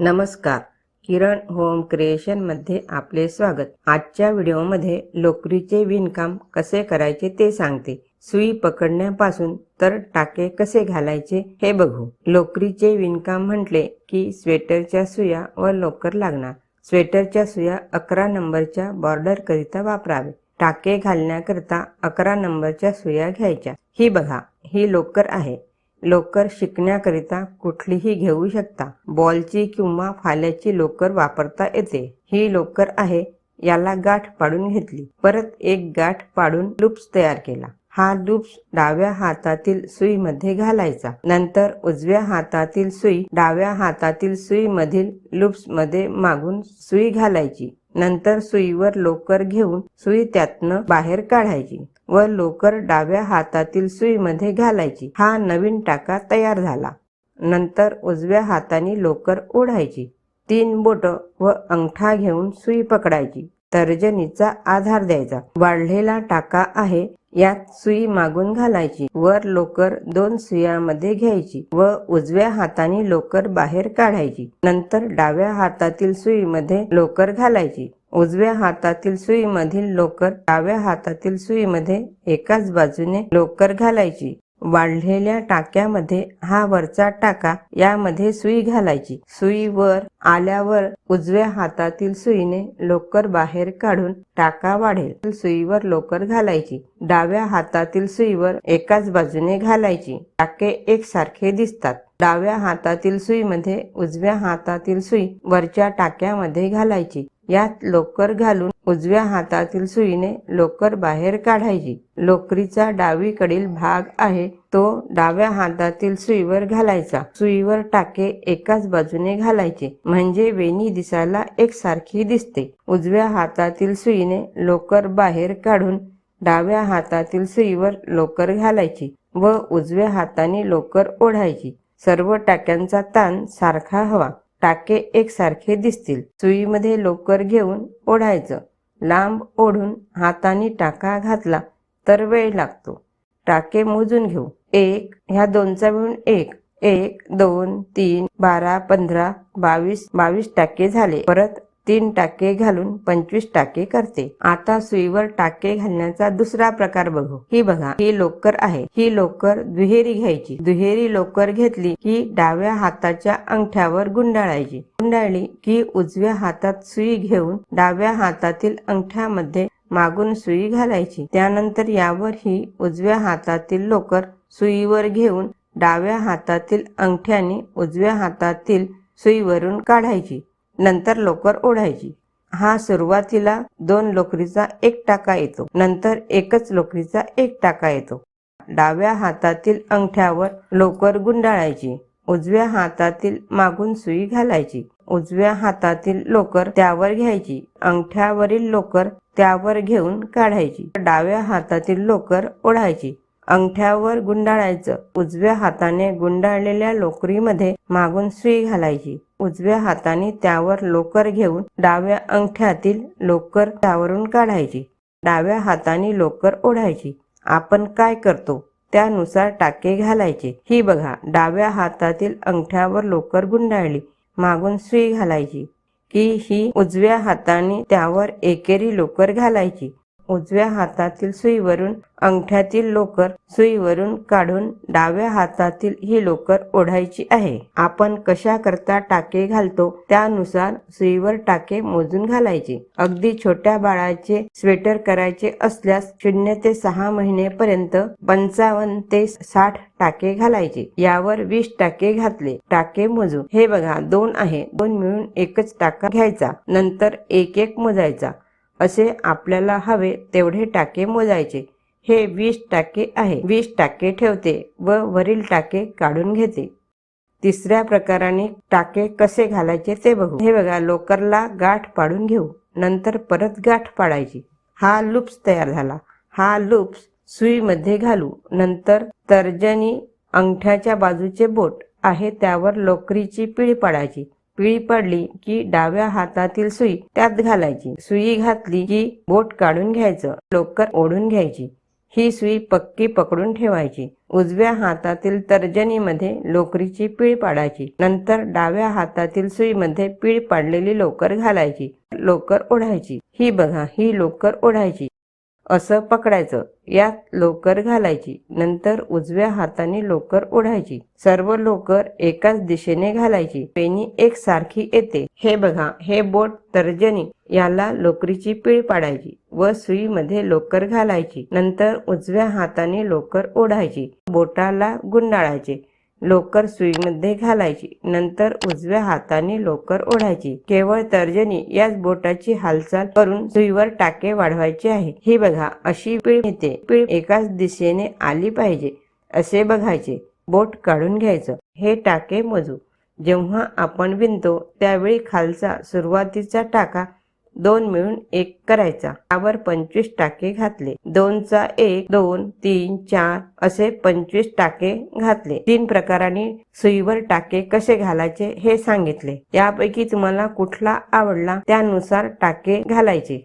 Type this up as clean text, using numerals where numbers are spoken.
नमस्कार, किरण home creation मध्ये आपले स्वागत। आजच्या व्हिडिओमध्ये लोकरीचे विणकाम कसे करायचे ते सांगते। सुई पकडण्यापासून तर टाके कसे घालायचे हे बघू। लोकरीचे विणकाम म्हटले की स्वेटरच्या सुया व लोकर लागणार। स्वेटरच्या सुया 11 नंबरच्या बॉर्डर करिता वापरावे। टाके घालण्याकरिता 11 नंबरच्या सुया घ्यायच्या। ही बघा, ही लोकर आहे। लोकर शिकण्याकरिता कुठलीही घेऊ शकता। बॉलची किंवा फाल्याची लोकर वापरता येते। ही लोकर आहे, याला गाठ पाडून घेतली। परत एक गाठ पाडून लूप्स तयार केला। हा लूप्स डाव्या हातातील सुई मध्ये घालायचा। नंतर उजव्या हातातील सुई डाव्या हातातील सुई मधील लूप्स मध्ये मागून सुई घालायची। नंतर सुईवर लोकर घेऊन सुई त्यातनं बाहेर काढायची व लोकर डाव्या हातातील सुई मध्ये घालायची। हा नवीन टाका तयार झाला। नंतर उजव्या हाताने लोकर ओढायची। 3 बोट व अंगठा घेऊन सुई पकडायची। तर्जनीचा आधार द्यायचा। वाढलेला टाका आहे, यात सुई मागून घालायची। वर लोकर 2 सुयांमध्ये घ्यायची व उजव्या हाताने लोकर बाहेर काढायची। नंतर डाव्या हातातील सुईमध्ये लोकर घालायची। उजव्या हातातील सुईमधील लोकर डाव्या हातातील सुईमध्ये एकाच बाजूने लोकर घालायची। वाढलेल्या टाक्यामध्ये हा वरचा टाका, यामध्ये सुई घालायची। सुई वर आल्यावर उजव्या हातातील सुईने लोकर बाहेर काढून टाका वाढेल सुईवर लोकर घालायची। डाव्या हातातील सुईवर एकाच बाजूने घालायची। टाके एकसारखे दिसतात। डाव्या हातातील सुईमध्ये उजव्या हातातील सुई वरच्या टाक्यामध्ये घालायची। यात लोकर घालून उजव्या हातातील सुईने लोकर बाहेर काढायची। लोकरीचा डावीकडील भाग आहे, तो डाव्या हातातील सुईवर घालायचा। सुईवर टाके एकाच बाजूने घालायचे, म्हणजे वेणी दिसायला एकसारखी दिसते। उजव्या हातातील सुईने लोकर बाहेर काढून डाव्या हातातील सुईवर लोकर घालायची व उजव्या हाताने लोकर ओढायची। सर्व टाक्यांचा ताण सारखा हवा, टाके एकसारखे दिसतील। सुईमध्ये लोकर घेऊन ओढायचं। लांब ओढून हाताने टाका घातला तर वेळ लागतो। टाके मोजून घेऊ। 1, ह्या दोनचा मिळून 1, 1, 2, 3, 12, 15, 22 टाके झाले। परत 3 टाके घालून 25 टाके करते। आता सुईवर टाके घालण्याचा दुसरा प्रकार बघू। ही बघा, ही लोकर आहे। ही लोकर दुहेरी घ्यायची। दुहेरी लोकर घेतली की डाव्या हाताच्या अंगठ्यावर गुंडाळायची। गुंडाळली की उजव्या हातात सुई घेऊन डाव्या हातातील अंगठ्यामध्ये मागून सुई घालायची। त्यानंतर यावर ही उजव्या हातातील लोकर सुईवर घेऊन डाव्या हातातील अंगठ्याने उजव्या हातातील सुईवरून काढायची। नंतर लोकर ओढायची। हा सुरुवातीला 2 लोकरीचा 1 टाका येतो। नंतर एकच लोकरीचा 1 टाका येतो। डाव्या हातातील अंगठ्यावर लोकर गुंडाळायची। उजव्या हातातील मागून सुई घालायची। उजव्या हातातील लोकर त्यावर घ्यायची। अंगठ्यावरील लोकर त्यावर घेऊन काढायची। डाव्या हातातील लोकर ओढायची। अंगठ्यावर गुंडाळायचं। उजव्या हाताने गुंडाळलेल्या लोकरीमध्ये मागून सुई घालायची। उजव्या हाताने त्यावर लोकर घेऊन डाव्या अंगठ्यातील लोकर त्यावरून काढायची। डाव्या हाताने लोकर ओढायची। आपण काय करतो त्यानुसार टाके घालायचे। ही बघा, डाव्या हातातील अंगठ्यावर लोकर गुंडाळली, मागून सुई घालायची की ही उजव्या हाताने त्यावर एकेरी लोकर घालायची। उजव्या हातातील सुईवरून अंगठ्यातील लोकर सुईवरून काढून डाव्या हातातील ही लोकर ओढायची आहे। आपण कशा करता टाके घालतो त्यानुसार सुईवर टाके मोजून घालायचे। अगदी छोट्या बाळाचे स्वेटर करायचे असल्यास 0 ते 6 महिनेपर्यंत 55 ते 60 टाके घालायचे। यावर 20 टाके घातले। टाके मोजू। हे बघा, 2 आहे। 2 मिळून एकच टाका घ्यायचा। नंतर 1 मोजायचा। असे आपल्याला हवे तेवढे टाके मोजायचे। हे 20 टाके आहे। 20 टाके ठेवते व वरील टाके काढून घेते। तिसऱ्या प्रकाराने टाके कसे घालायचे ते बघू। हे बघा, लोकरला गाठ पाडून घेऊ। नंतर परत गाठ पाडायची। हा लूप्स तयार झाला। हा लूप्स सुईमध्ये घालू। नंतर तर्जनी अंगठ्याच्या बाजूचे बोट आहे, त्यावर लोकरीची पिळी पाडायची। पिळी पडली की डाव्या हातातील सुई त्यात घालायची। सुई घातली की बोट काढून घ्यायचं। लोकर ओढून घ्यायची। ही सुई पक्की पकडून ठेवायची. उजव्या हातातील तर्जनीमध्ये लोकरीची पीळ पाडायची. नंतर डाव्या हातातील सुईमध्ये पीळ पाडलेली लोकर घालायची. लोकर ओढायची. ही बघा, ही लोकर ओढायची. असं पकडायचं. यात लोकर घालायची. नंतर उजव्या हाताने लोकर ओढायची. सर्व लोकर एकाच दिशेने घालायची. पेनी एकसारखी येते. हे बघा, हे बोट तर्जनी याला लोकरीची पीळ पाडायची व सुईमध्ये लोकर घालायची. नंतर उजव्या हाताने लोकर ओढायची. बोटाला गुंडाळायचे. लोकर सुईमध्ये घालायची. नंतर उजव्या हाताने लोकर ओढायची. केवळ तर्जनी याच बोटाची हालचाल करून सुईवर टाके वाढवायचे आहे. ही बघा, अशी पीळ येते. पीळ एकाच दिशेने आली पाहिजे असे बघायचे. बोट काढून घ्यायचं. हे टाके मोजू. जेव्हा आपण विणतो त्यावेळी खालचा सुरुवातीचा टाका 2 मिळून 1 करायचा. त्यावर 25 टाके घातले. 2चा 1, 2, 3, 4 असे 25 टाके घातले. 3 प्रकारांनी सुईवर टाके कसे घालायचे हे सांगितले. यापैकी तुम्हाला कुठला आवडला त्यानुसार टाके घालायचे.